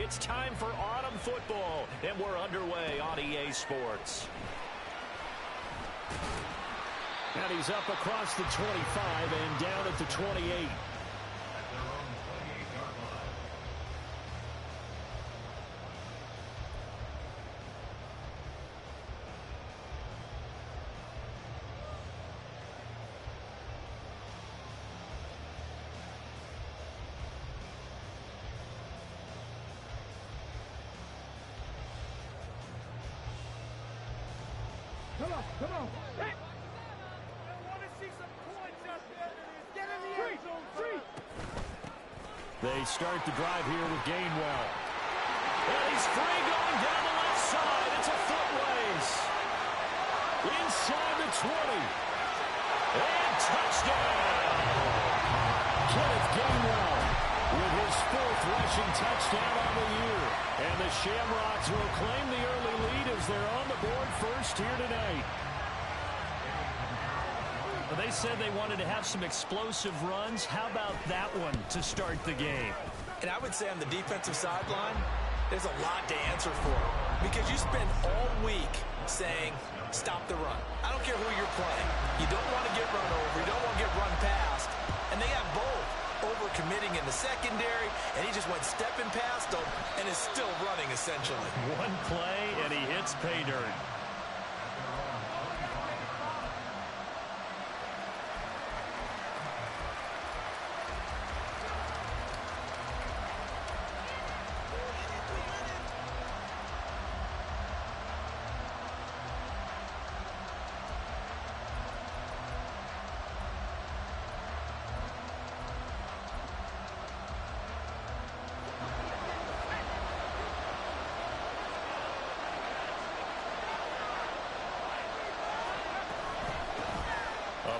It's time for autumn football, and we're underway on EA Sports. And he's up across the 25 and down at the 28. Come on. Hey. I want to see some points up there. Get in the end zone. Three. They start the drive here with Gainwell. And he's free going down the left side. It's a foot race. Inside the 20. And touchdown. Kenneth Gainwell with his 4th rushing touchdown on the year. And the Shamrocks will claim the early lead as they're on the board first here tonight. Well, they said they wanted to have some explosive runs. How about that one to start the game? And I would say on the defensive sideline, there's a lot to answer for. Because you spend all week saying, stop the run. I don't care who you're playing. You don't want to get run over. You don't want to get run past. And they got both. Over-committing in the secondary, and he just went stepping past them and is still running, essentially. One play, and he hits pay dirt.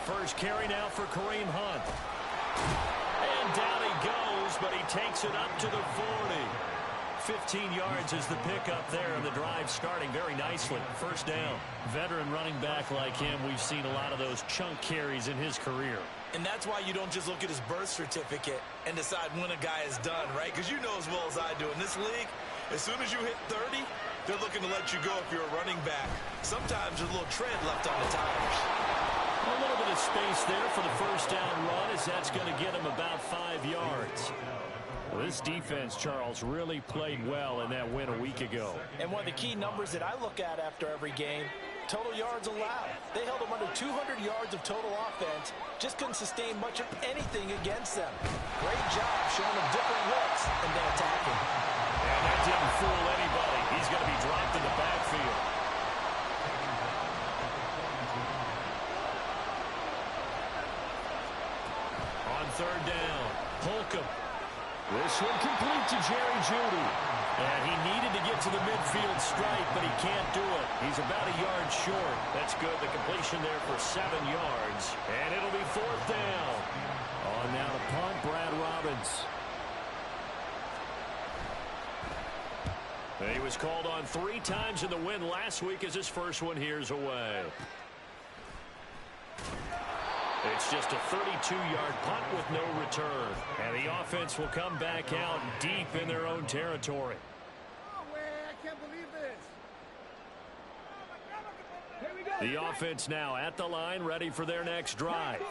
First carry now for Kareem Hunt. And down he goes, but he takes it up to the 40. 15 yards is the pickup there, and the drive starting very nicely. First down. Veteran running back like him, we've seen a lot of those chunk carries in his career. And that's why you don't just look at his birth certificate and decide when a guy is done, right? Because you know as well as I do, in this league, as soon as you hit 30, they're looking to let you go if you're a running back. Sometimes there's a little tread left on the tires. A little bit of space there for the first down run, as that's going to get him about 5 yards. Well, this defense, Charles, really played well in that win a week ago. And one of the key numbers that I look at after every game, total yards allowed. They held them under 200 yards of total offense, just couldn't sustain much of anything against them. Great job showing them different looks and then attacking. And that didn't fool anybody. He's going to be dropped in the backfield. Third down. Holcomb. This one complete to Jerry Jeudy. And he needed to get to the midfield stripe, but he can't do it. He's about a yard short. That's good. The completion there for 7 yards. And it'll be 4th down. On now to punt, Brad Robbins. He was called on 3 times in the win last week as his first one here's away. It's just a 32-yard punt with no return. And the offense will come back out deep in their own territory. Oh, I can't believe this. The offense now at the line, ready for their next drive.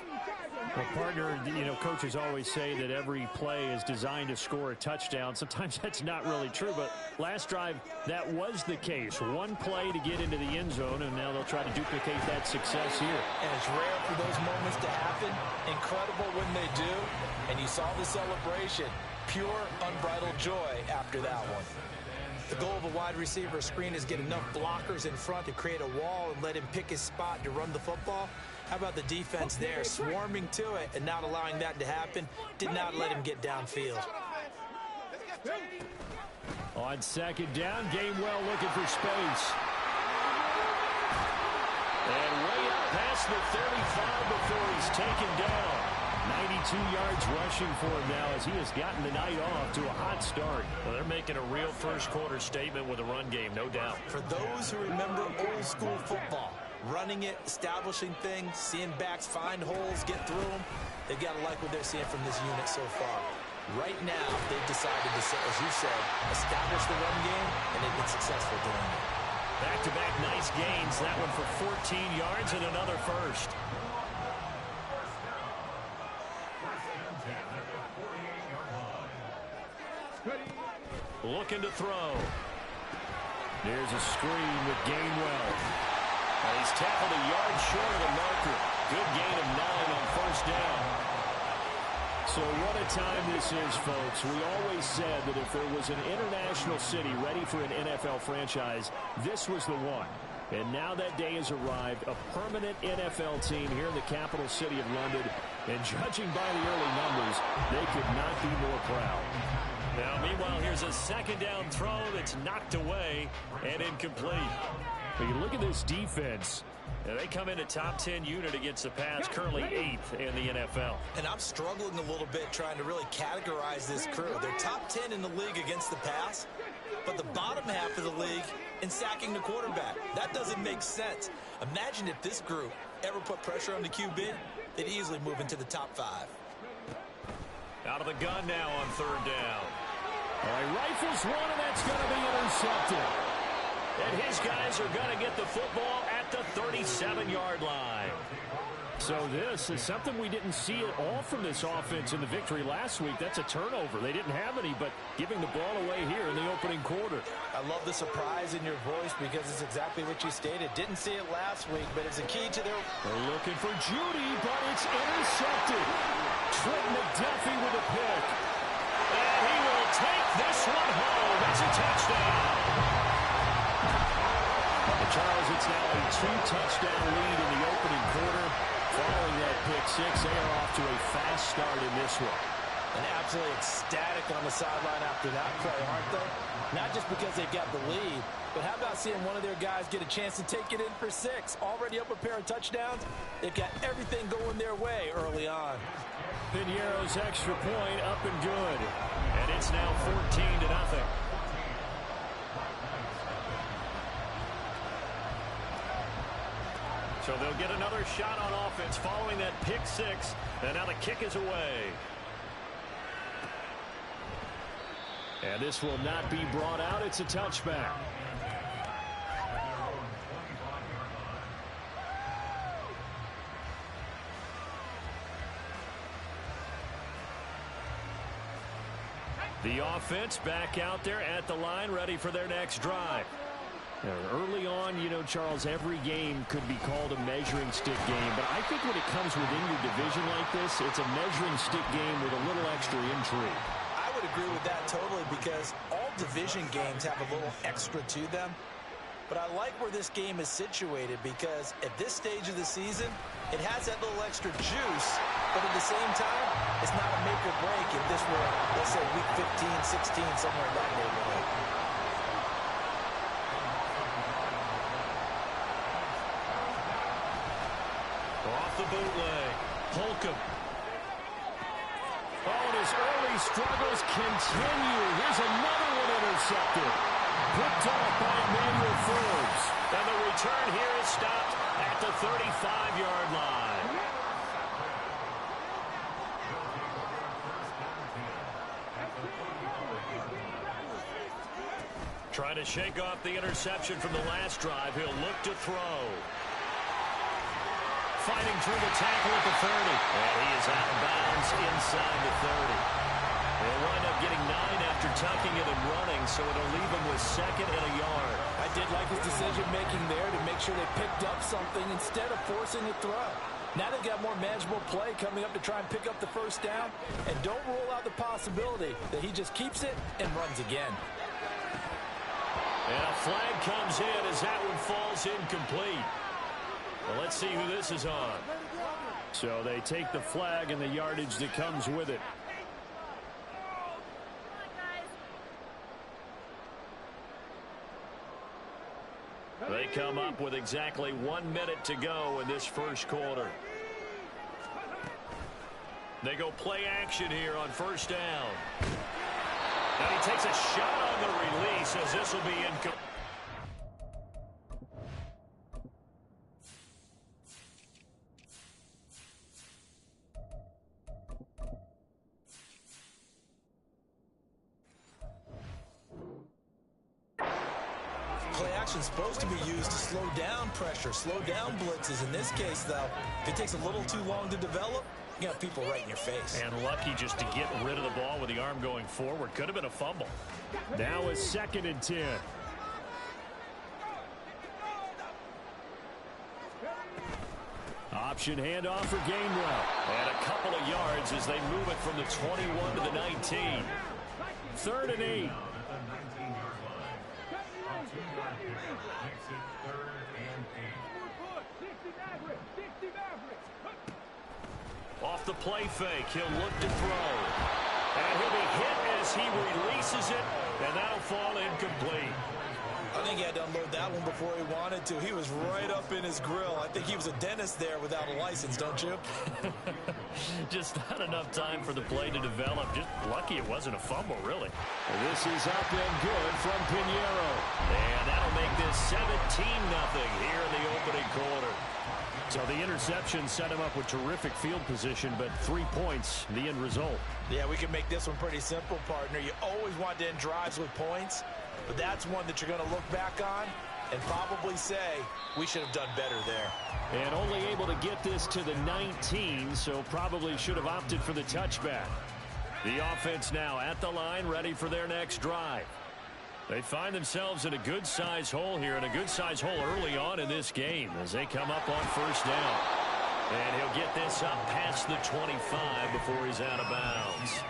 Well, partner, you know, coaches always say that every play is designed to score a touchdown. Sometimes that's not really true, but last drive, that was the case. One play to get into the end zone, and now they'll try to duplicate that success here. And it's rare for those moments to happen. Incredible when they do. And you saw the celebration. Pure, unbridled joy after that one. The goal of a wide receiver screen is get enough blockers in front to create a wall and let him pick his spot to run the football. How about the defense there, swarming to it and not allowing that to happen? Did not let him get downfield. On second down, Gainwell looking for space. And way up past the 35 before he's taken down. 92 yards rushing for him now as he has gotten the night off to a hot start. Well, they're making a real first-quarter statement with a run game, no doubt. For those who remember old-school football, running it, establishing things, seeing backs find holes, get through them, they've got to like what they're seeing from this unit so far. Right now, they've decided to, as you said, establish the run game, and they've been successful doing it. Back-to-back nice gains. That one for 14 yards and another first. Looking to throw. There's a screen with Gainwell. And he's tackled a yard short of the marker. Good gain of 9 on first down. So what a time this is, folks. We always said that if there was an international city ready for an NFL franchise, this was the one. And now that day has arrived, a permanent NFL team here in the capital city of London. And judging by the early numbers, they could not be more proud. Now, meanwhile, here's a second down throw that's knocked away and incomplete. But you look at this defense. They come in a top 10 unit against the pass, currently 8th in the NFL. And I'm struggling a little bit trying to really categorize this crew. They're top 10 in the league against the pass, but the bottom half of the league in sacking the quarterback. That doesn't make sense. Imagine if this group ever put pressure on the QB, they'd easily move into the top 5. Out of the gun now on third down. All right, rifles one, and that's going to be intercepted. And his guys are going to get the football at the 37-yard line. So this is something we didn't see at all from this offense in the victory last week. That's a turnover. They didn't have any, but giving the ball away here in the opening quarter. I love the surprise in your voice because it's exactly what you stated. Didn't see it last week, but it's a key to their... They're looking for Judy, but it's intercepted. Trent McDuffie with a pick. And he will take this one home. That's a touchdown. Charles, it's now a 2-touchdown lead in the opening quarter. Following that pick six, they are off to a fast start in this one. And absolutely ecstatic on the sideline after that play, aren't they? Not just because they've got the lead, but how about seeing one of their guys get a chance to take it in for 6? Already up a pair of touchdowns. They've got everything going their way early on. Piñeiro's extra point up and good. And it's now 14-0. So they'll get another shot on offense following that pick six. And now the kick is away. And this will not be brought out. It's a touchback. The offense back out there at the line, ready for their next drive. Early on, you know, Charles, every game could be called a measuring stick game. But I think when it comes within your division like this, it's a measuring stick game with a little extra intrigue. I would agree with that totally because all division games have a little extra to them. But I like where this game is situated because at this stage of the season, it has that little extra juice. But at the same time, it's not a make or break if this were, let's say, week 15, 16, somewhere in that neighborhood. Off the bootleg. Holcomb. Oh, and his early struggles continue. Here's another one intercepted. Picked off by Emmanuel Forbes. And the return here is stopped at the 35-yard line. Trying to shake off the interception from the last drive. He'll look to throw. Fighting through the tackle at the 30. And he is out of bounds inside the 30. They'll wind up getting 9 after tucking it and running, so it'll leave him with second and a yard. I did like his decision-making there to make sure they picked up something instead of forcing a throw. Now they've got more manageable play coming up to try and pick up the first down. And don't rule out the possibility that he just keeps it and runs again. And a flag comes in as that one falls incomplete. Well, let's see who this is on. So they take the flag and the yardage that comes with it. They come up with exactly 1 minute to go in this first quarter. They go play action here on first down. And he takes a shot on the release as this will be incomplete. action is supposed to be used to slow down pressure, slow down blitzes. In this case, though, if it takes a little too long to develop, you got people right in your face. And lucky just to get rid of the ball with the arm going forward. Could have been a fumble. Now a 2nd and 10. Option handoff for Gainwell. And a couple of yards as they move it from the 21 to the 19. 3rd and 8. Off the play fake, he'll look to throw. And he'll be hit as he releases it, and that'll fall incomplete. I think he had to unload that one before he wanted to. He was right up in his grill. I think he was a dentist there without a license, don't you? Just not enough time for the play to develop. Just lucky it wasn't a fumble, really. This is up and good from Pinheiro. And that'll make this 17-0 here in the opening quarter. So the interception set him up with terrific field position, but 3 points, the end result. Yeah, we can make this one pretty simple, partner. You always want to end drives with points, but that's one that you're going to look back on and probably say, we should have done better there. And only able to get this to the 19, so probably should have opted for the touchback. The offense now at the line, ready for their next drive. They find themselves in a good-sized hole here, and a good-sized hole early on in this game as they come up on 1st down. And he'll get this up past the 25 before he's out of bounds.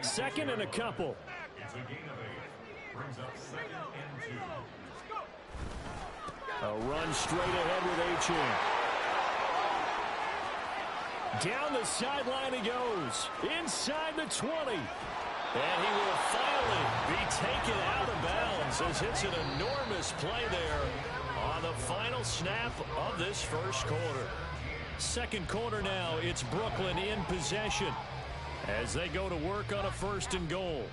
2nd and a couple. A run straight ahead with Achane. Down the sideline he goes. Inside the 20. And he will finally be taken out of bounds as it's an enormous play there on the final snap of this 1st quarter. 2nd quarter now, it's Brooklyn in possession as they go to work on a 1st and goal.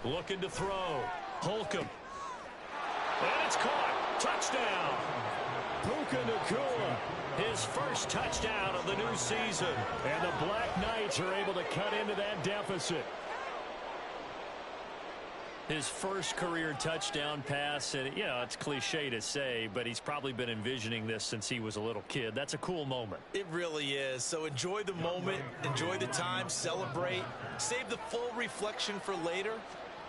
Looking to throw. Holcomb. And it's caught. Touchdown. Puka Nacua. His first touchdown of the new season. And the Black Knights are able to cut into that deficit. His first career touchdown pass. And, you know, it's cliche to say, but he's probably been envisioning this since he was a little kid. That's a cool moment. It really is. So enjoy the moment. Enjoy the time. Celebrate. Save the full reflection for later.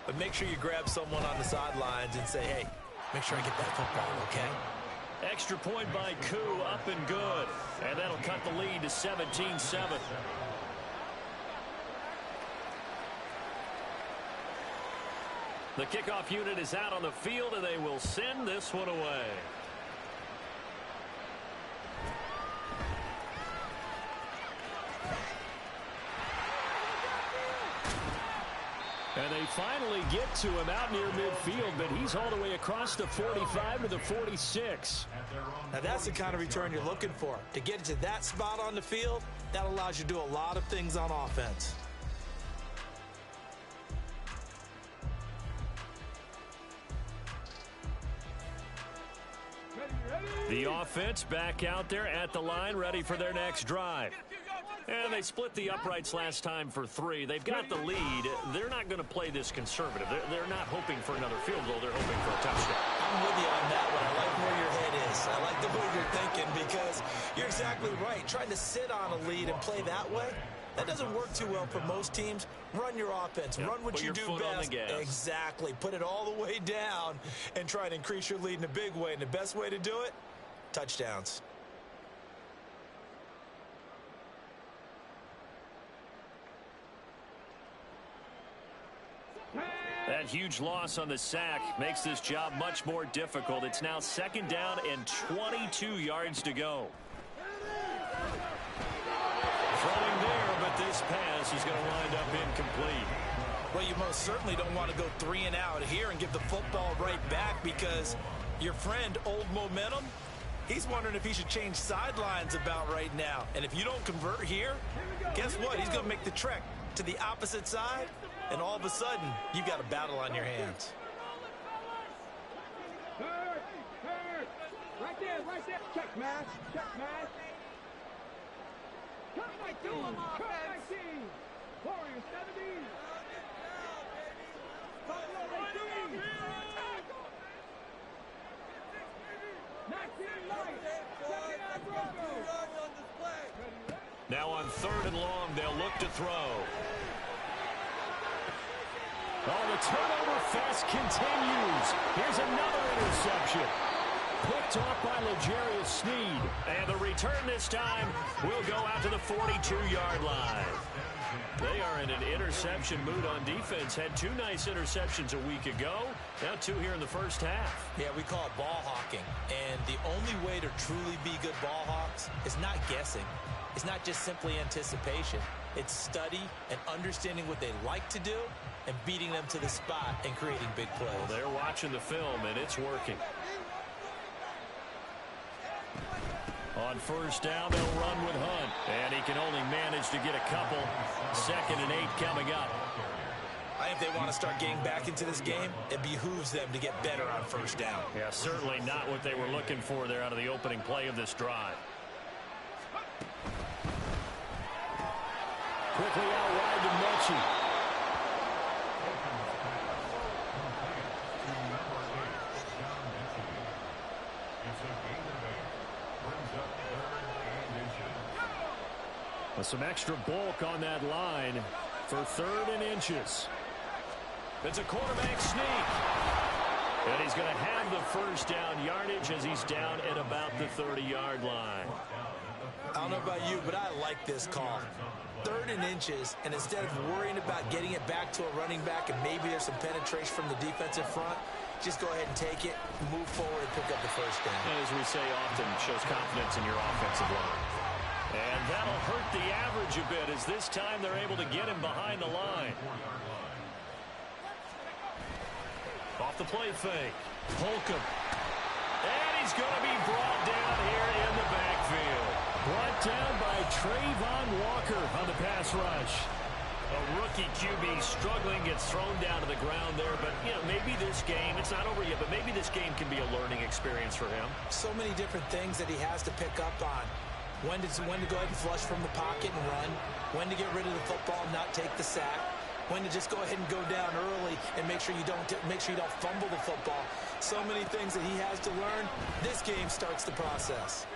But make sure you grab someone on the sidelines and say, hey, make sure I get that football, okay? Extra point by Koo, up and good. And that'll cut the lead to 17-7. The kickoff unit is out on the field, and they will send this one away. And they finally get to him out near midfield, but he's all the way across the 45 to the 46. Now that's the kind of return you're looking for. To get it to that spot on the field, that allows you to do a lot of things on offense. The offense back out there at the line, ready for their next drive. And they split the uprights last time for 3. They've got the lead. They're not going to play this conservative. They're not hoping for another field goal. They're hoping for a touchdown. I'm with you on that one. I like where your head is. I like the way you're thinking because you're exactly right. Trying to sit on a lead and play that way, that doesn't work too well for most teams. Run your offense. Run what you do best. Exactly. Put it all the way down and try to increase your lead in a big way. And the best way to do it, touchdowns. That huge loss on the sack makes this job much more difficult. It's now 2nd down and 22 yards to go. Throwing there, but this pass is going to wind up incomplete. Well, you most certainly don't want to go 3 and out here and give the football right back because your friend, Old Momentum, He's wondering if he should change sidelines about right now. And if you don't convert here, guess what? He's going to make the trek to the opposite side, and all of a sudden, you've got a battle on your hands. Right there. Check, man. Cut 19. Cut 19. Warriors 70. Buffalo 18. 19 light. 79 Broncos. Now on 3rd and long, they'll look to throw. Oh, the turnover fest continues. Here's another interception. Picked off by L'Jarius Sneed. And the return this time will go out to the 42-yard line. They are in an interception mood on defense. Had 2 nice interceptions a week ago. Now 2 here in the first half. Yeah, we call it ball hawking. And the only way to truly be good ball hawks is not guessing. It's not just simply anticipation. It's study and understanding what they like to do and beating them to the spot and creating big plays. Well, they're watching the film, and it's working. On 1st down, they'll run with Hunt. And he can only manage to get a couple. 2nd and 8 coming up. I think if they want to start getting back into this game, it behooves them to get better on 1st down. Yeah, certainly not what they were looking for there out of the opening play of this drive. Quickly out wide to Mechie. With some extra bulk on that line for 3rd and inches. It's a quarterback sneak. And he's going to have the 1st down yardage as he's down at about the 30-yard line. I don't know about you, but I like this call. 3rd and inches, and instead of worrying about getting it back to a running back and maybe there's some penetration from the defensive front, just go ahead and take it, move forward, and pick up the 1st down. As we say often, shows confidence in your offensive line. And that'll hurt the average a bit as this time they're able to get him behind the line. Off the play fake. Holcomb. And he's going to be brought down here in the backfield. Brought down by Trayvon Walker on the pass rush. A rookie QB struggling, gets thrown down to the ground there. But, you know, maybe this game, it's not over yet, but maybe this game can be a learning experience for him. So many different things that he has to pick up on. When to go ahead and flush from the pocket and run. When to get rid of the football and not take the sack. When to just go ahead and go down early and make sure you don't fumble the football. So many things that he has to learn. This game starts the process.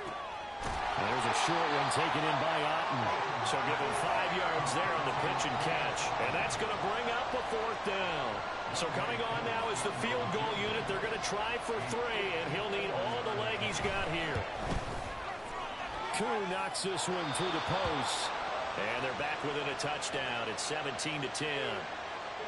There's a short one taken in by Otten. So give him 5 yards there on the pitch and catch. And that's going to bring up a 4th down. So coming on now is the field goal unit. They're going to try for 3, and he'll need all the leg he's got here. Koo knocks this one through the post. And they're back within a touchdown. It's 17-10.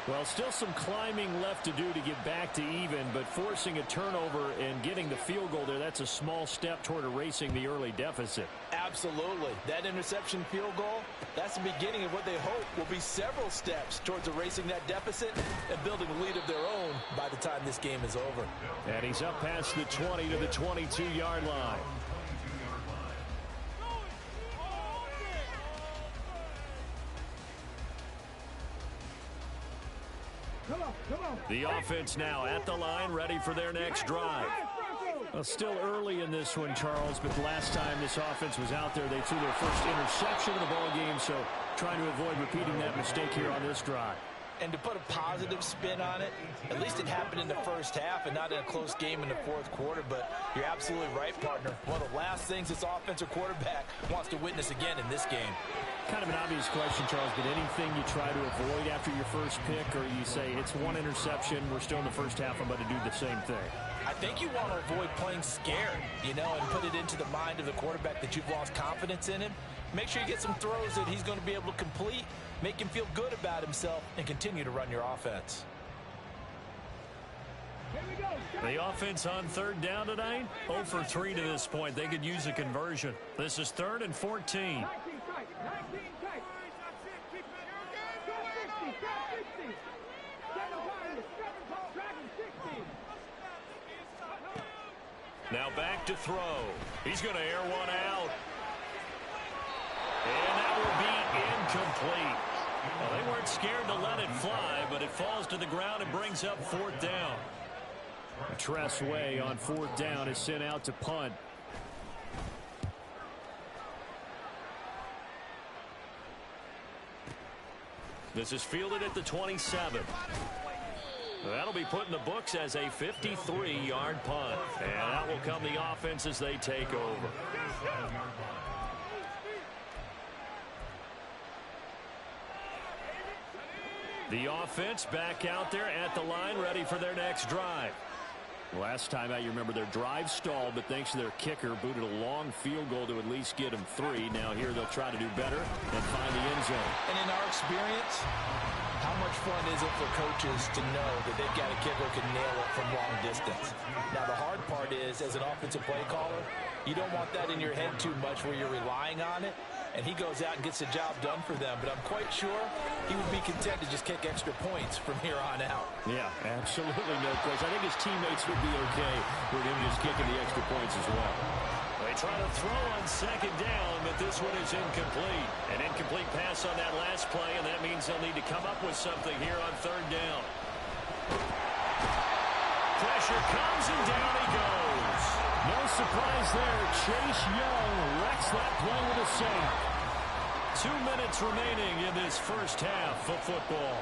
Well, still some climbing left to do to get back to even, but forcing a turnover and getting the field goal there, that's a small step toward erasing the early deficit. Absolutely. That interception field goal, that's the beginning of what they hope will be several steps towards erasing that deficit and building a lead of their own by the time this game is over. And he's up past the 20 to the 22-yard line. The offense now at the line, ready for their next drive. Well, still early in this one, Charles, but the last time this offense was out there, they threw their first interception of the ball game, so trying to avoid repeating that mistake here on this drive. And to put a positive spin on it, at least it happened in the first half and not in a close game in the 4th quarter, but you're absolutely right, partner. One of the last things this offensive quarterback wants to witness again in this game. Kind of an obvious question, Charles, but anything you try to avoid after your first pick, or you say it's one interception, we're still in the first half, I'm going to do the same thing? I think you want to avoid playing scared, you know, and put it into the mind of the quarterback that you've lost confidence in him. Make sure you get some throws that he's going to be able to complete, make him feel good about himself, and continue to run your offense. The offense on 3rd down tonight, 0 for 3 to this point. They could use a conversion. This is 3rd and 14. Now back to throw. He's going to air one out. And that will be incomplete. Well, they weren't scared to let it fly, but it falls to the ground and brings up fourth down. Tress Way on fourth down is sent out to punt. This is fielded at the 27. That'll be put in the books as a 53-yard punt. And that will come the offense as they take over. The offense back out there at the line, ready for their next drive. Last time out, you remember their drive stalled, but thanks to their kicker, booted a long field goal to at least get them 3. Now here they'll try to do better and find the end zone. And in our experience, how much fun is it for coaches to know that they've got a kicker who can nail it from long distance? Now the hard part is, as an offensive play caller, you don't want that in your head too much where you're relying on it. And he goes out and gets the job done for them. But I'm quite sure he would be content to just kick extra points from here on out. Yeah, absolutely no question. I think his teammates would be okay with him just kicking the extra points as well. They try to throw on second down, but this one is incomplete. An incomplete pass on that last play, and that means they'll need to come up with something here on third down. Pressure comes, and down he goes. No surprise there. Chase Young wrecks that play with a sack. 2 minutes remaining in this first half of football.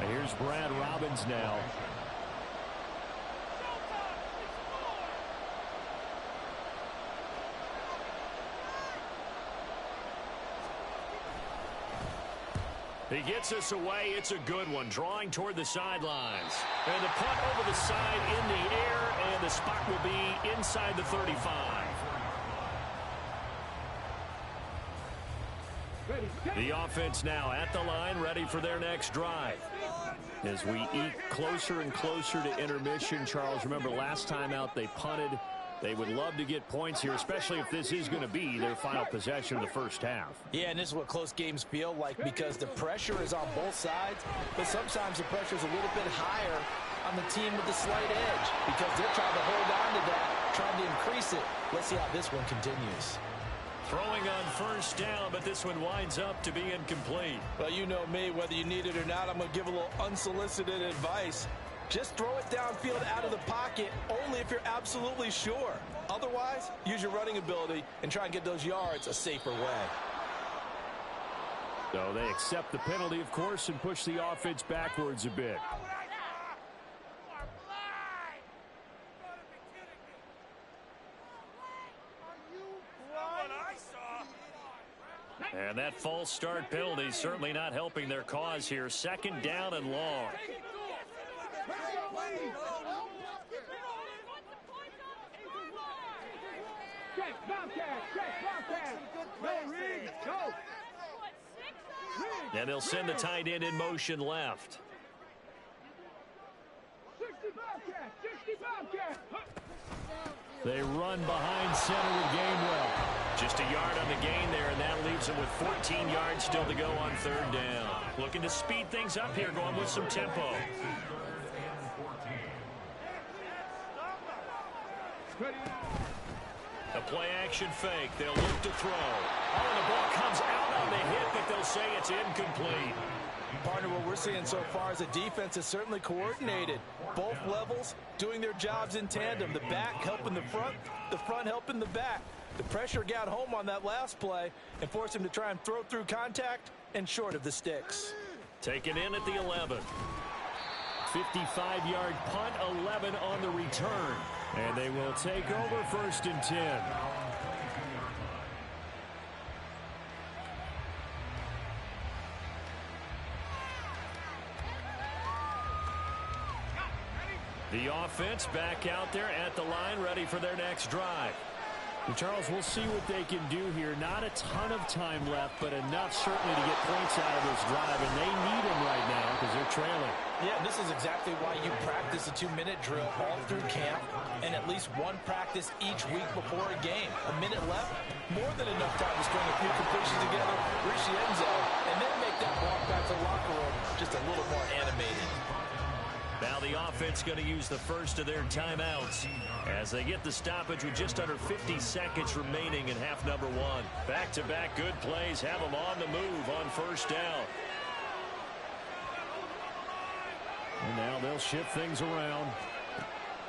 Here's Brad Robbins now. He gets us away. It's a good one. Drawing toward the sidelines. And the punt over the side in the air, and the spot will be inside the 35. The offense now at the line, ready for their next drive. As we eke closer and closer to intermission, Charles, remember last time out they punted. They would love to get points here, especially if this is going to be their final possession of the first half. Yeah, and this is what close games feel like because the pressure is on both sides, but sometimes the pressure is a little bit higher on the team with the slight edge because they're trying to hold on to that, trying to increase it. Let's see how this one continues. Throwing on first down, but this one winds up to be incomplete. Well, you know me, whether you need it or not, I'm going to give a little unsolicited advice. Just throw it downfield out of the pocket only if you're absolutely sure. Otherwise, use your running ability and try and get those yards a safer way. So they accept the penalty, of course, and push the offense backwards a bit. And that false start penalty certainly not helping their cause here. Second down and long. And they'll send the tight end in motion left. They run behind center with Gainwell. Just a yard on the gain there, and that leaves them with 14 yards still to go on third down. Looking to speed things up here, going with some tempo. A play-action fake. They'll look to throw. Oh, and the ball comes out on the hit, but they'll say it's incomplete. Partner, what we're seeing so far is the defense is certainly coordinated. Both levels doing their jobs in tandem. The back helping the front helping the back. The pressure got home on that last play and forced him to try and throw through contact and short of the sticks. Taken in at the 11. 55-yard punt, 11 on the return. And they will take over first and 10. The offense back out there at the line, ready for their next drive. And Charles, we'll see what they can do here. Not a ton of time left, but enough certainly to get points out of this drive, and they need them right now because they're trailing. Yeah, this is exactly why you practice a 2-minute drill all through camp and at least one practice each week before a game. A minute left, more than enough time to string a few completions together, reach the end zone, and then make that walk back to the locker room just a little more animated. Now the offense going to use the first of their timeouts as they get the stoppage with just under 50 seconds remaining in half number 1. Back-to-back good plays have them on the move on first down. And now they'll shift things around.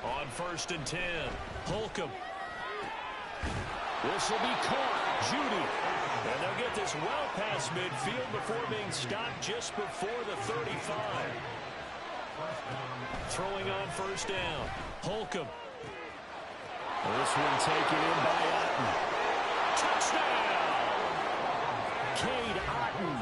On 1st and 10, Holcomb. This will be caught. Judy. And they'll get this well past midfield before being stopped just before the 35. Throwing on 1st down. Holcomb. This one taken in by Otten. Touchdown! Cade Otten,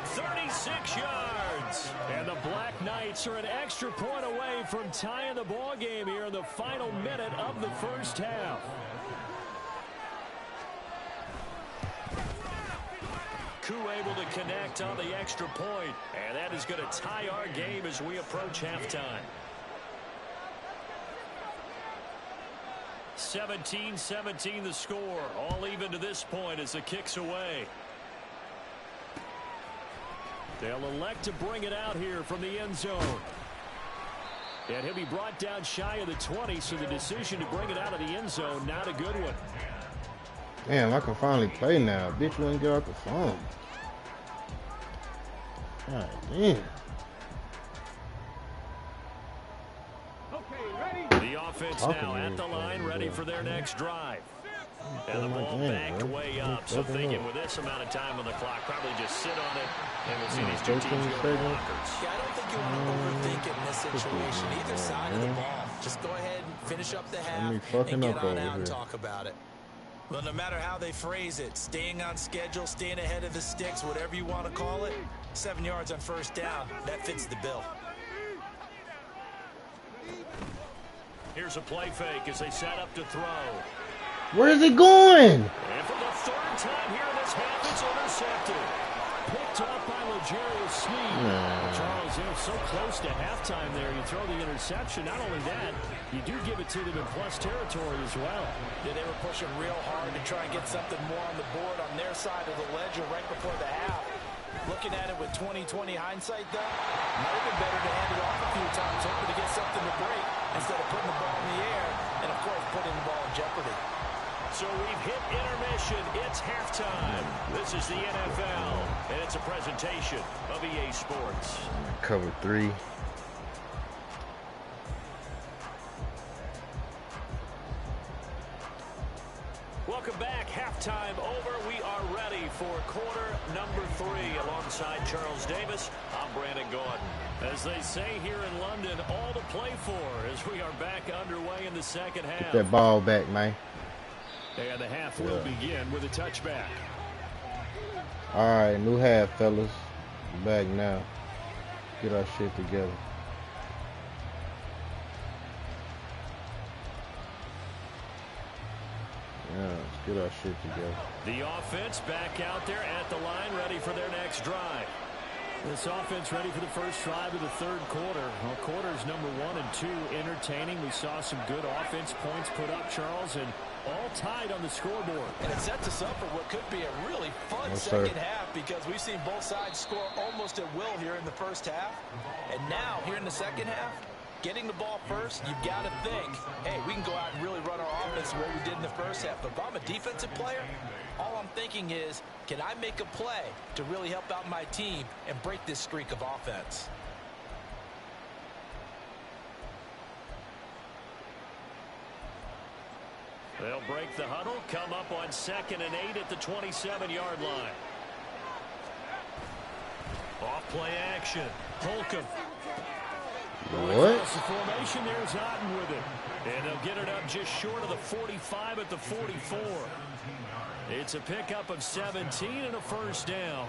36 yards. And the Black Knights are an extra point away from tying the ball game here in the final minute of the first half. Koo able to connect on the extra point, and that is going to tie our game as we approach halftime. 17-17 the score, all even to this point as the kick's away. They'll elect to bring it out here from the end zone. And he'll be brought down shy of the 20, so the decision to bring it out of the end zone, not a good one. Damn, I can finally play now. Bitch wouldn't get off the phone. God damn. The offense now at the line, ready for their next drive. And the ball backed way up, so thinking with this amount of time on the clock, probably just sit on it, and we'll see these two teams go to lockers. Yeah, I don't think you want to overthink it in this situation. Either side of the ball. Just go ahead and finish up the half and get on out and talk about it. Well, no matter how they phrase it, staying on schedule, staying ahead of the sticks, whatever you want to call it, 7 yards on 1st down, that fits the bill. Here's a play fake as they set up to throw. Where's it going? And for the 3rd time here in this half, it's intercepted. Picked up by L'Jarius Sneed. Charles, so close to halftime there. You throw the interception. Not only that, you do give it to them in plus territory as well. Yeah, they were pushing real hard to try and get something more on the board on their side of the ledger right before the half. Looking at it with 20/20 hindsight, though, might have been better to hand it off a few times, hoping to get something to break instead of putting the ball in the air and, of course, putting the ball in jeopardy. So we've hit intermission. It's halftime. This is the NFL, and it's a presentation of EA Sports. Cover 3. Welcome back. Halftime over. We are ready for quarter number 3 alongside Charles Davis. I'm Brandon Gordon. As they say here in London, all to play for as we are back underway in the second half. Get that ball back, man. And the half will begin with a touchback. All right, new half, fellas. We're back now. Get our shit together. Yeah, let's get our shit together. The offense back out there at the line, ready for their next drive. This offense ready for the first drive of the 3rd quarter. Well, quarters number 1 and 2 entertaining. We saw some good offense points put up, Charles, and all tied on the scoreboard. And it sets us up for what could be a really fun second half because we've seen both sides score almost at will here in the first half. And now, here in the second half, getting the ball first, you've got to think, hey, we can go out and really run our offense the way we did in the first half. But if I'm a defensive player, all I'm thinking is, can I make a play to really help out my team and break this streak of offense? They'll break the huddle, come up on 2nd and 8 at the 27-yard line. Off play action. Holcomb. What? The formation, there's Otten with it. And they'll get it up just short of the 45 at the 44. It's a pickup of 17 and a first down.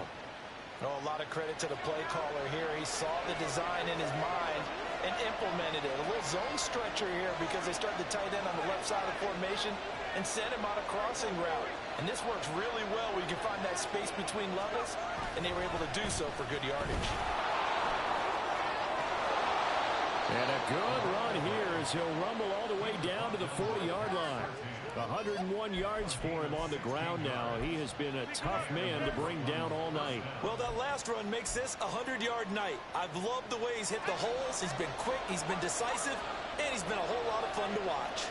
Oh, a lot of credit to the play caller here. He saw the design in his mind and implemented it. A little zone stretcher here because they started the tight end on the left side of the formation and sent him on a crossing route. And this works really well where you can find that space between levels, and they were able to do so for good yardage. And a good run here as he'll rumble all the way down to the 40-yard line. 101 yards for him on the ground now. He has been a tough man to bring down all night. Well, that last run makes this a 100-yard night. I've loved the way he's hit the holes. He's been quick, he's been decisive, and he's been a whole lot of fun to watch.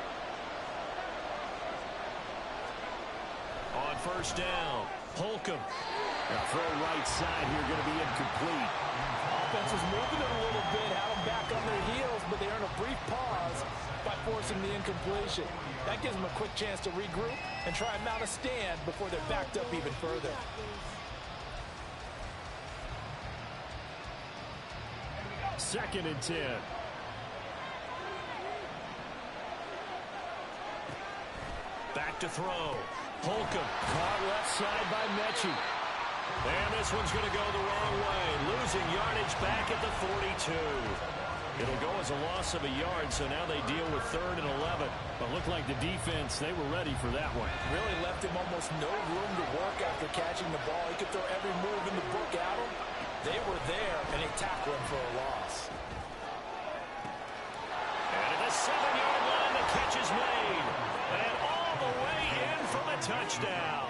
On first down, Holcomb. A throw right side here going to be incomplete. Offense was moving it a little bit, had them back on their heels, but they earned a brief pause by forcing the incompletion. That gives them a quick chance to regroup and try and mount a stand before they're backed up even further. Second and 10. Back to throw. Holcomb caught left side by Mechie. And this one's going to go the wrong way. Losing yardage back at the 42. It'll go as a loss of a yard, so now they deal with 3rd and 11. But looked like the defense, they were ready for that one. Really left him almost no room to work after catching the ball. He could throw every move in the book at him. They were there, and they tackled him for a loss. And at the 7-yard line, the catch is made. And all the way in for the touchdown.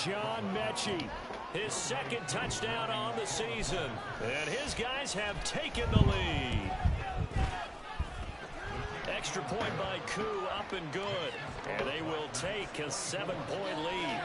John Mechie, his second touchdown on the season. And his guys have taken the lead. Extra point by Koo, up and good. And they will take a 7-point lead.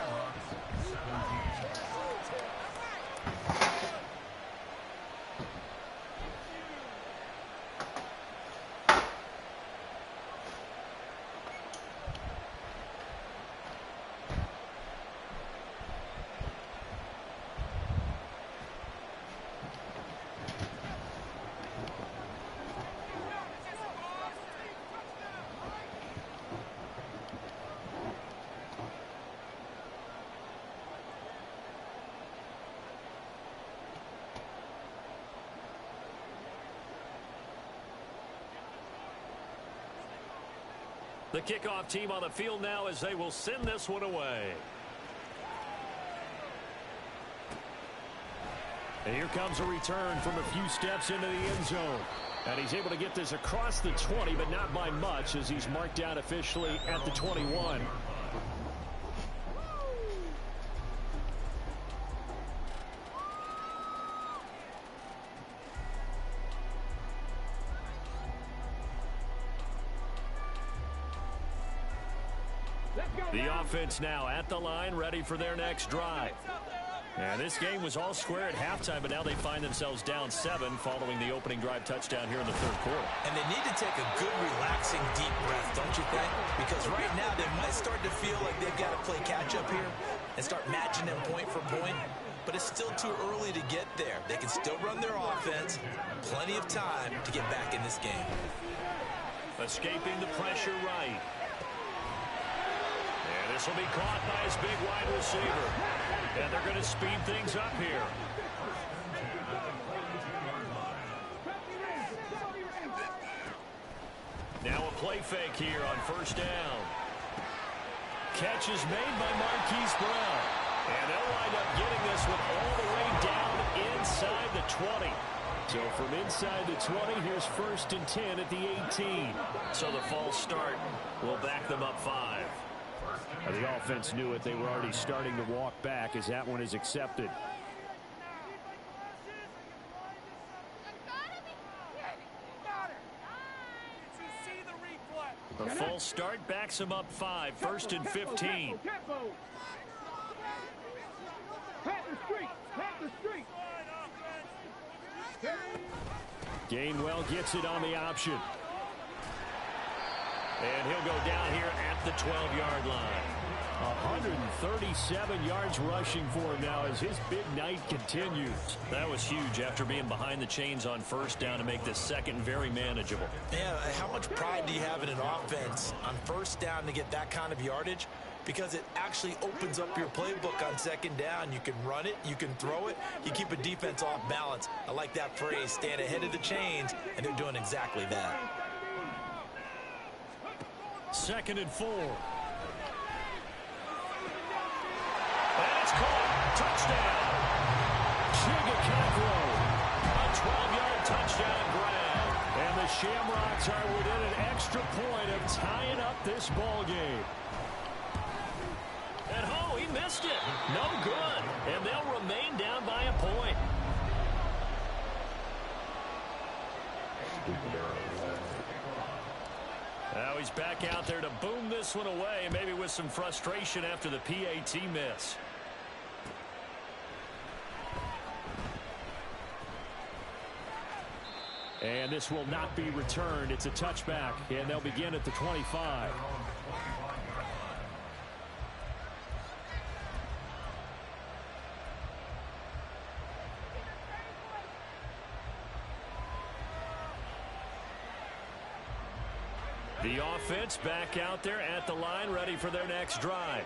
The kickoff team on the field now as they will send this one away. And here comes a return from a few steps into the end zone. And he's able to get this across the 20, but not by much as he's marked down officially at the 21. The offense now at the line, ready for their next drive. And this game was all square at halftime, but now they find themselves down 7 following the opening drive touchdown here in the 3rd quarter. And they need to take a good, relaxing, deep breath, don't you think? Because right now they might start to feel like they've got to play catch-up here and start matching them point for point. But it's still too early to get there. They can still run their offense. Plenty of time to get back in this game. Escaping the pressure right. And this will be caught by his big wide receiver. And they're going to speed things up here. Now a play fake here on first down. Catch is made by Marquise Brown. And they'll wind up getting this one all the way down inside the 20. So from inside the 20, here's 1st and 10 at the 18. So the false start will back them up 5. The offense knew it. They were already starting to walk back as that one is accepted. The false start backs them up 5. 1st and 15. Gainwell gets it on the option. And he'll go down here at the 12-yard line. 137 yards rushing for him now as his big night continues. That was huge after being behind the chains on first down to make this second very manageable. Yeah, how much pride do you have in an offense on first down to get that kind of yardage? Because it actually opens up your playbook on second down. You can run it, you can throw it, you keep a defense off balance. I like that phrase, stand ahead of the chains, and they're doing exactly that. 2nd and 4. And it's caught. Touchdown. Chigga Kakro. A 12-yard touchdown grab. And are within an extra point of tying up this ball game. And oh, he missed it. No good. And they'll remain down by a point. Now he's back out there to boom this one away, maybe with some frustration after the PAT miss. And this will not be returned. It's a touchback, and they'll begin at the 25. The offense back out there at the line, ready for their next drive.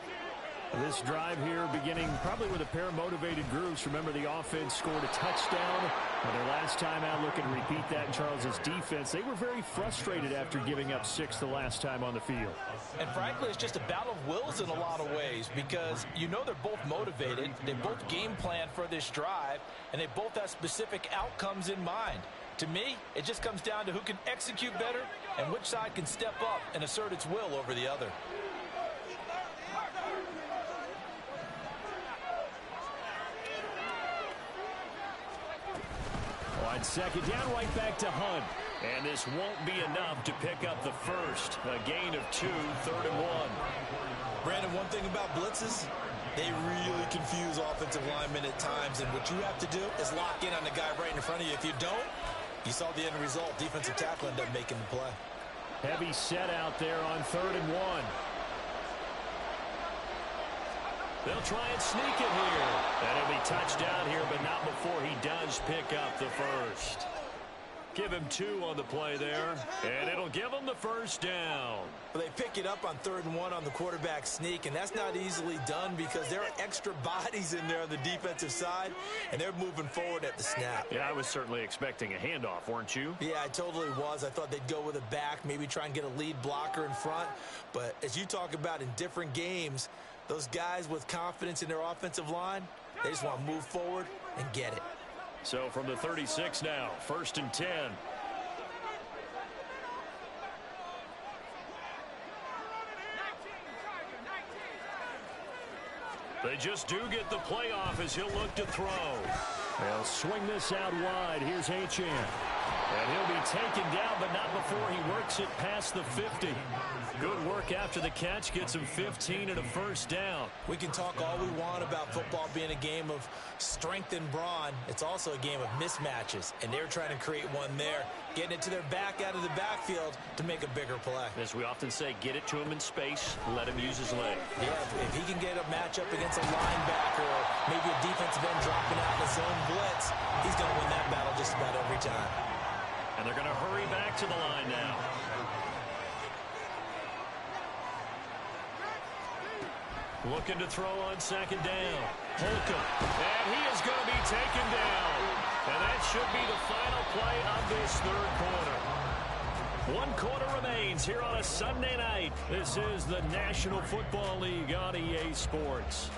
This drive here beginning probably with a pair of motivated groups. Remember, the offense scored a touchdown. Their last time out, looking to repeat that in Charles's defense. They were very frustrated after giving up 6 the last time on the field. And frankly, it's just a battle of wills in a lot of ways because you know they're both motivated. They both game plan for this drive, and they both have specific outcomes in mind. To me, it just comes down to who can execute better and which side can step up and assert its will over the other. On second down, right back to Hunt. And this won't be enough to pick up the first. A gain of 2, 3rd and 1. Brandon, one thing about blitzes, they really confuse offensive linemen at times. And what you have to do is lock in on the guy right in front of you. If you don't, you saw the end result. Defensive tackle ended up making the play. Heavy set out there on 3rd and 1. They'll try and sneak it here. And it'll be touchdown here, but not before he does pick up the first. Give him 2 on the play there, and it'll give him the first down. Well, they pick it up on 3rd and 1 on the quarterback sneak, and that's not easily done because there are extra bodies in there on the defensive side, and they're moving forward at the snap. Yeah, I was certainly expecting a handoff, weren't you? Yeah, I totally was. I thought they'd go with a back, maybe try and get a lead blocker in front. But as you talk about in different games, those guys with confidence in their offensive line, they just want to move forward and get it. So from the 36 now, 1st and 10. They just do get the play off as he'll look to throw. They'll swing this out wide. Here's Achane. And he'll be taken down, but not before he works it past the 50. Good work after the catch. Gets him 15 and a first down. We can talk all we want about football being a game of strength and brawn. It's also a game of mismatches, and they're trying to create one there, getting it to their back out of the backfield to make a bigger play. As we often say, get it to him in space, let him use his leg. Yeah, if he can get a matchup against a linebacker or maybe a defensive end dropping out in a zone blitz, he's going to win that battle just about every time. And they're going to hurry back to the line now. Looking to throw on 2nd down. Holcomb. And he is going to be taken down. And that should be the final play of this 3rd quarter. 1 quarter remains here on a Sunday night. This is the National Football League on EA Sports.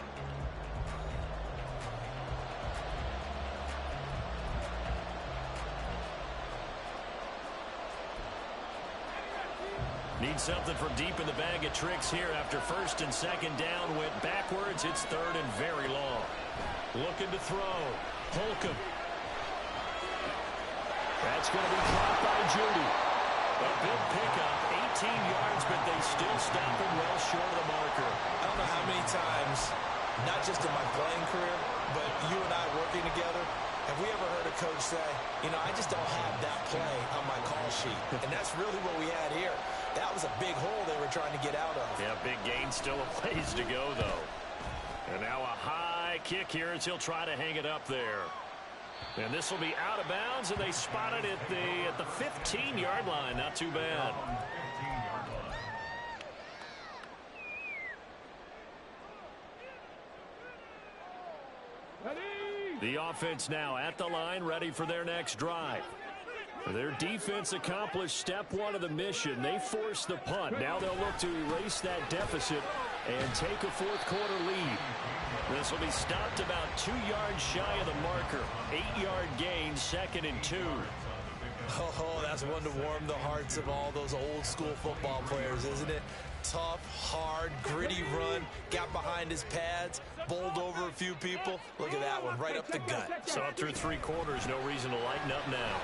Need something from deep in the bag of tricks here after 1st and 2nd down. Went backwards. It's 3rd and very long. Looking to throw. Holcomb. That's going to be caught by Judy. A big pickup, 18 yards, but they still stop him well short of the marker. I don't know how many times, not just in my playing career, but you and I working together, have we ever heard a coach say, you know, I just don't have that play on my call sheet. And that's really what we had here. That was a big hole they were trying to get out of. Yeah, big gain, still a ways to go, though. And now a high kick here as he'll try to hang it up there. And this will be out of bounds, and they spot it at the 15-yard line. Not too bad. The offense now at the line, ready for their next drive. Their defense accomplished step 1 of the mission. They forced the punt. Now they'll look to erase that deficit and take a 4th quarter lead. This will be stopped about 2 yards shy of the marker. 8-yard gain, 2nd and 2. Oh, that's one to warm the hearts of all those old school football players, isn't it? Tough, hard, gritty run, got behind his pads, bowled over a few people. Look at that one, right up the gut. Saw it through 3 quarters, no reason to lighten up now.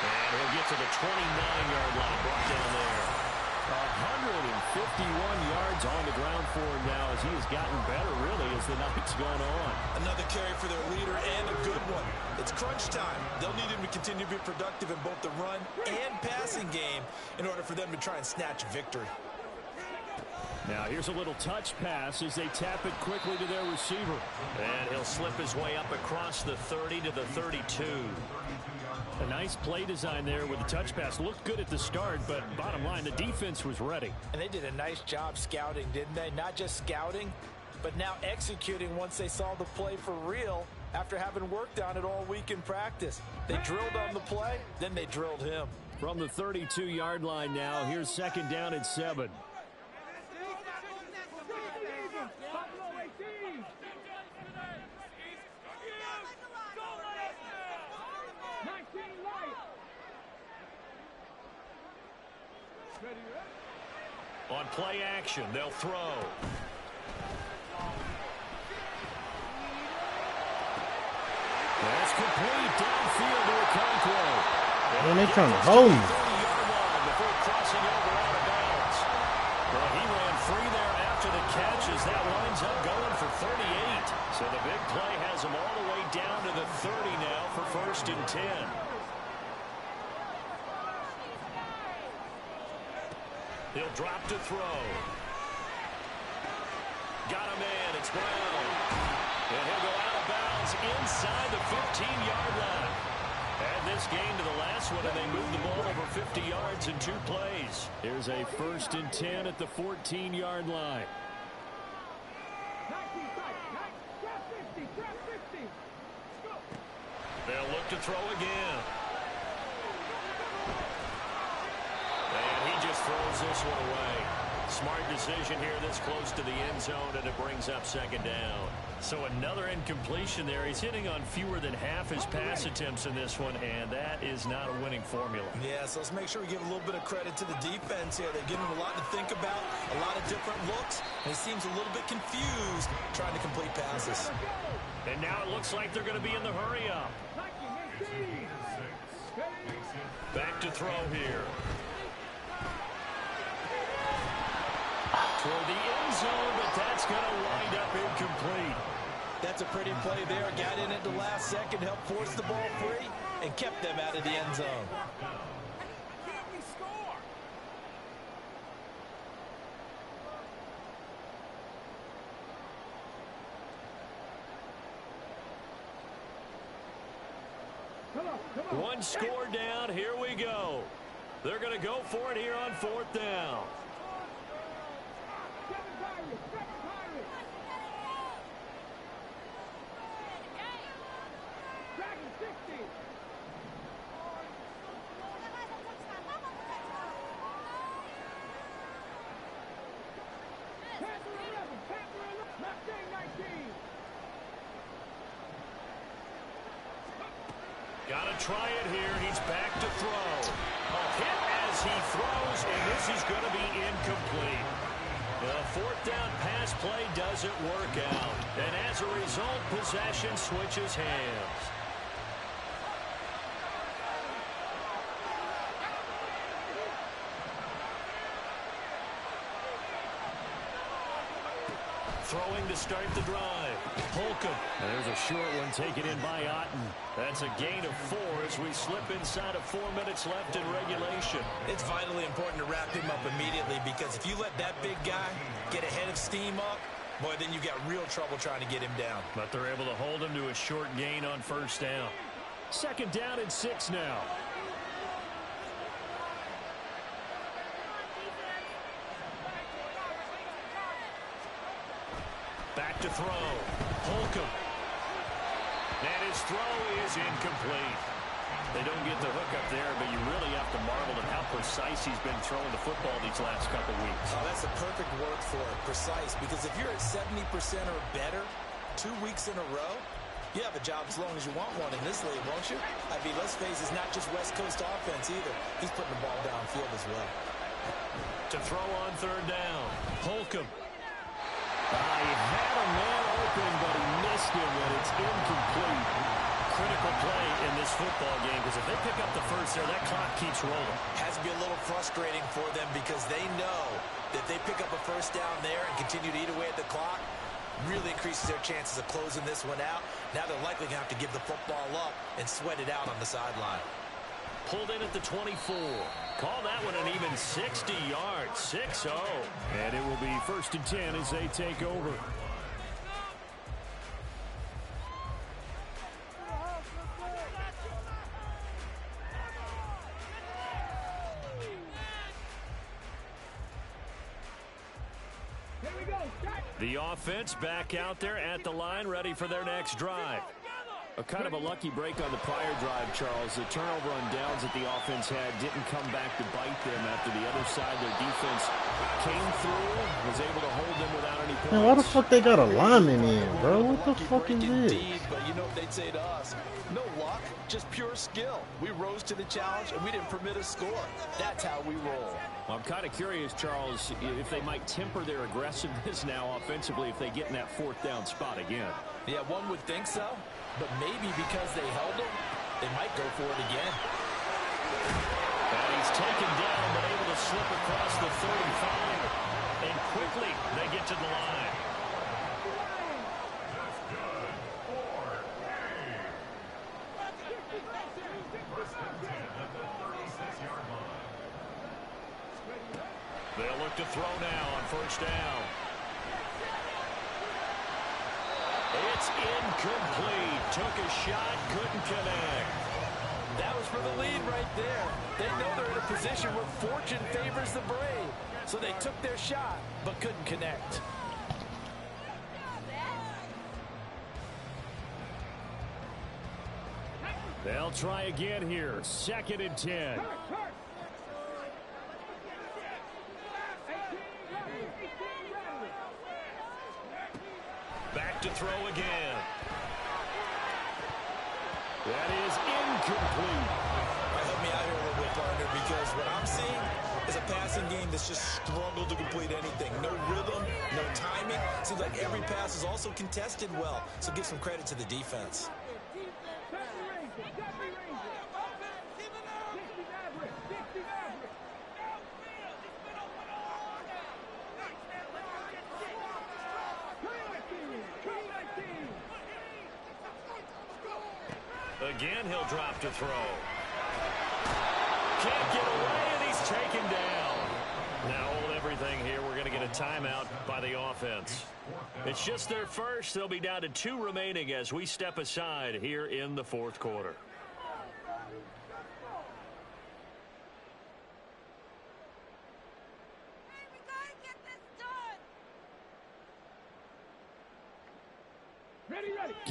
And he'll get to the 29-yard line, brought down there. 151 yards on the ground for him now as he has gotten better, really, as the night's gone on. Another carry for their leader, and a good one. It's crunch time. They'll need him to continue to be productive in both the run and passing game in order for them to try and snatch victory. Now here's a little touch pass as they tap it quickly to their receiver. And he'll slip his way up across the 30 to the 32. A nice play design there with the touch pass. Looked good at the start, but bottom line, the defense was ready. And they did a nice job scouting, didn't they? Not just scouting, but now executing once they saw the play for real after having worked on it all week in practice. They drilled on the play, then they drilled him. From the 32-yard line now, here's 2nd down and 7. On play action, they'll throw. That's complete downfield to Okonkwo. Man, they trying to hold me. Before crossing over out of bounds. Well, he ran free there after the catch as that winds up going for 38. So the big play has him all the way down to the 30 now for 1st and 10. He'll drop to throw. Got a man. It's Brown. And he'll go out of bounds inside the 15-yard line. Add this game to the last one, and they move the ball over 50 yards in 2 plays. Here's a 1st and 10 at the 14-yard line. They'll look to throw again. And he just throws this one away. Smart decision here this close to the end zone, and it brings up 2nd down. So another incompletion there. He's hitting on fewer than half his pass attempts in this one, and that is not a winning formula. Yeah, so let's make sure we give a little bit of credit to the defense here. They're giving him a lot to think about, a lot of different looks, and he seems a little bit confused trying to complete passes. And now it looks like they're going to be in the hurry-up. Back to throw here. Toward the end zone, but that's going to wind up incomplete. That's a pretty play there. Got in at the last second, helped force the ball free, and kept them out of the end zone. One score down. Here we go. They're going to go for it here on 4th down. Got to try it here. He's back to throw. A hit as he throws, and this is going to be incomplete. The 4th down pass play doesn't work out. And as a result, possession switches hands. Throwing to start the drive. Holcomb. There's a short one taken in by Otten. That's a gain of 4 as we slip inside of 4 minutes left in regulation. It's vitally important to wrap him up immediately, because if you let that big guy get ahead of steam up, boy, then you got real trouble trying to get him down. But they're able to hold him to a short gain on 1st down. 2nd down and 6 now. Back to throw. Holcomb. And his throw is incomplete. They don't get the hook up there, but you really have to marvel at how precise he's been throwing the football these last couple weeks. Oh, that's a perfect word for it, precise, because if you're at 70% or better 2 weeks in a row, You have a job as long as you want one in this league, won't you? I mean, let's face it, it's not just West Coast offense either. He's putting the ball downfield as well. To throw on third down, Holcomb. He had a man open, but he missed him, and it's incomplete. Critical play in this football game, because if they pick up the first there, that clock keeps rolling. Has to be a little frustrating for them because they know that if they pick up a first down there and continue to eat away at the clock, really increases their chances of closing this one out. Now they're likely going to have to give the football up and sweat it out on the sideline. Pulled in at the 24. Call that one an even 60 yards. 6-0. And it will be 1st and 10 as they take over. The offense back out there at the line, ready for their next drive. A kind of a lucky break on the prior drive, Charles. The turnover on downs that the offense had didn't come back to bite them after the other side. Their defense came through, was able to hold them without any points. Man, why the fuck they got a lineman in, bro? What the fuck is this? Indeed, but you know what they'd say to us? No luck, just pure skill. We rose to the challenge, and we didn't permit a score. That's how we roll. Well, I'm kind of curious, Charles, if they might temper their aggressiveness now offensively if they get in that 4th down spot again. Yeah, one would think so. But maybe because they held him, they might go for it again. And he's taken down, but able to slip across the 35. And quickly, they get to the line. They'll look to throw now on 1st down. It's incomplete. Took a shot, couldn't connect. That was for the lead right there. They know they're in a position where fortune favors the brave. So they took their shot, but couldn't connect. They'll try again here. 2nd and 10. Back to throw again. That is incomplete. Help me out here a little bit, partner, because what I'm seeing is a passing game that's just struggled to complete anything. No rhythm, no timing. Seems like every pass is also contested well. So give some credit to the defense. Again, he'll drop to throw. Can't get away, and he's taken down. Now hold everything here. We're going to get a timeout by the offense. It's just their first. They'll be down to 2 remaining as we step aside here in the 4th quarter.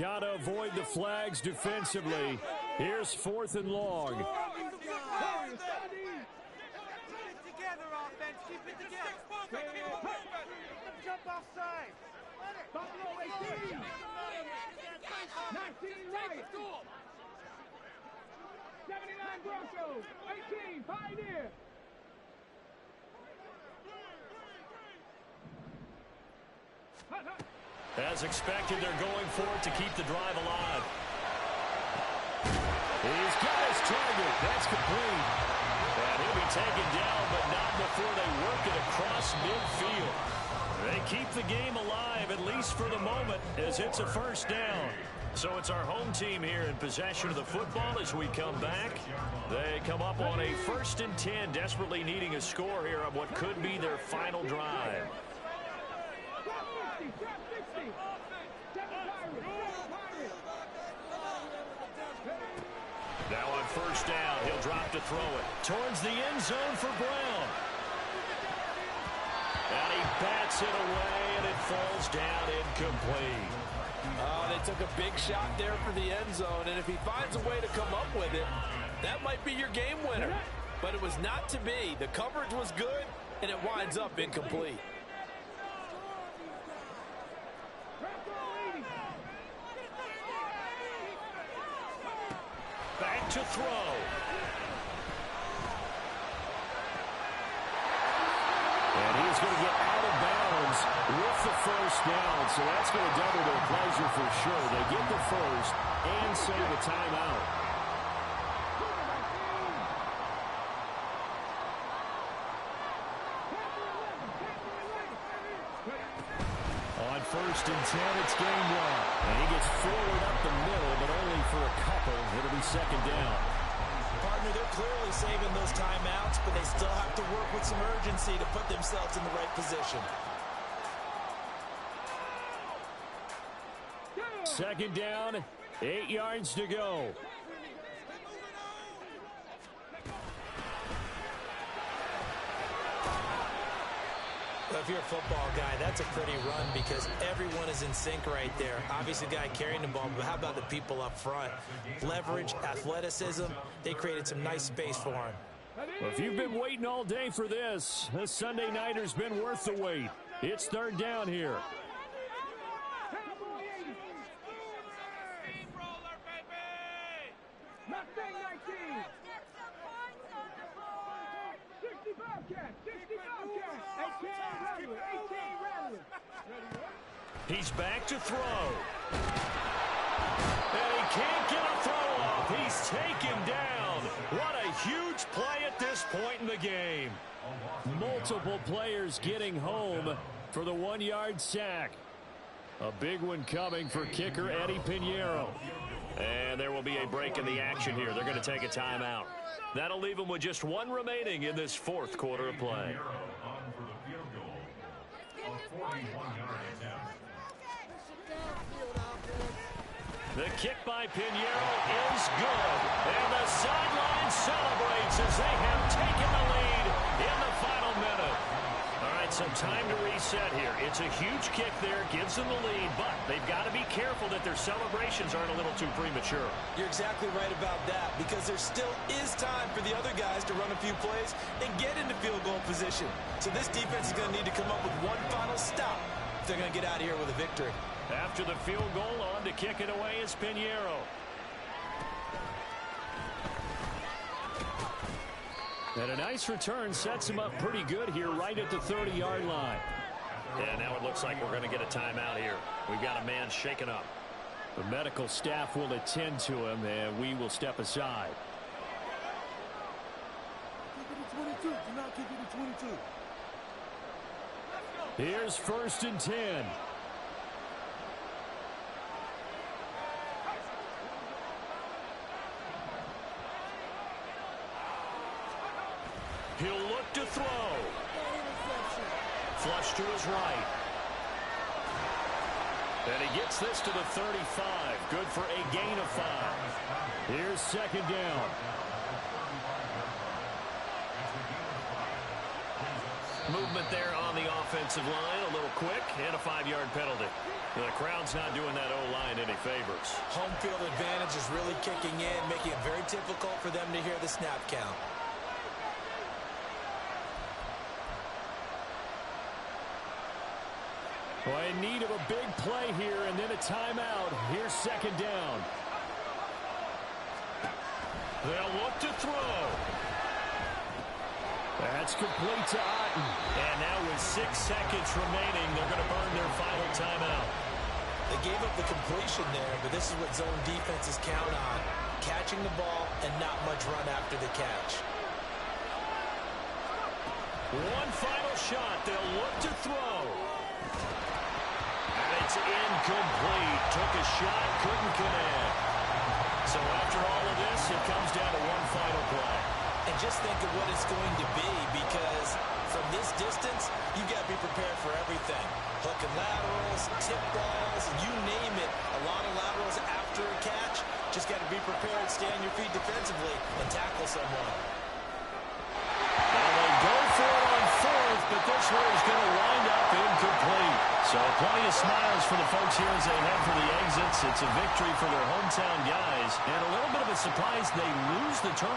Gotta avoid the flags defensively. Here's 4th and long. Keep it together, offense. Keep it together. Jump offside. Buffalo 18. 19 right. 79 Broncos. 18 Pioneer. As expected, they're going for it to keep the drive alive. He's got his target. That's complete. And he'll be taken down, but not before they work it across midfield. They keep the game alive, at least for the moment, as it's a 1st down. So it's our home team here in possession of the football as we come back. They come up on a 1st and 10, desperately needing a score here on what could be their final drive. Now on 1st down, he'll drop to throw it towards the end zone for Brown. And he bats it away, and it falls down incomplete. They took a big shot there for the end zone, and if he finds a way to come up with it, that might be your game winner. But it was not to be. The coverage was good, and it winds up incomplete. to throw. And he's going to get out of bounds with the first down. So that's going to double their pleasure for sure. They get the first and save a timeout. On 1st and 10, it's game one. And he gets forward up the middle, but only for a couple. It'll be 2nd down. Partner, they're clearly saving those timeouts, but they still have to work with some urgency to put themselves in the right position. 2nd down, 8 yards to go. Well, if you're a football guy, that's a pretty run because everyone is in sync right there. Obviously, the guy carrying the ball, but how about the people up front? Leverage, athleticism, they created some nice space for him. Well, if you've been waiting all day for this Sunday nighter's been worth the wait. It's 3rd down here. He's back to throw. And he can't get a throw off. He's taken down. What a huge play at this point in the game. Multiple players getting home for the 1-yard sack. A big one coming for kicker Eddie Pinheiro. And there will be a break in the action here. They're going to take a timeout. That'll leave them with just 1 remaining in this 4th quarter of play. The kick by Pinheiro is good. And the sideline celebrates as they have taken the lead in the final minute. All right, some time to reset here. It's a huge kick there, gives them the lead, but they've got to be careful that their celebrations aren't a little too premature. You're exactly right about that because there still is time for the other guys to run a few plays and get into field goal position. So this defense is going to need to come up with one final stop if they're going to get out of here with a victory. After the field goal, on to kick it away is Pinheiro. And a nice return sets him up pretty good here right at the 30-yard line. Yeah, now it looks like we're going to get a timeout here. We've got a man shaken up. The medical staff will attend to him, and we will step aside. Kick it to 22. Do not kick it to 22. Here's 1st and 10. He'll look to throw. Flush to his right. And he gets this to the 35. Good for a gain of 5. Here's 2nd down. Movement there on the offensive line. A little quick and a 5-yard penalty. The crowd's not doing that O-line any favors. Home field advantage is really kicking in, making it very difficult for them to hear the snap count. Well, in need of a big play here and then a timeout. Here's 2nd down. They'll look to throw. That's complete to Otten. And now with 6 seconds remaining, they're going to burn their final timeout. They gave up the completion there, but this is what zone defenses count on. Catching the ball and not much run after the catch. One final shot. They'll look to throw. And it's incomplete. Took a shot, couldn't connect. So after all of this, it comes down to one final play. And just think of what it's going to be, because from this distance, you've got to be prepared for everything. Hook and laterals, tip balls, you name it. A lot of laterals after a catch. Just got to be prepared, stay on your feet defensively, and tackle someone. Well, they go for it on 4th, but this one is going to wind up incomplete. So plenty of smiles for the folks here as they head for the exits. It's a victory for their hometown guys, and a little bit of a surprise they lose the turnover.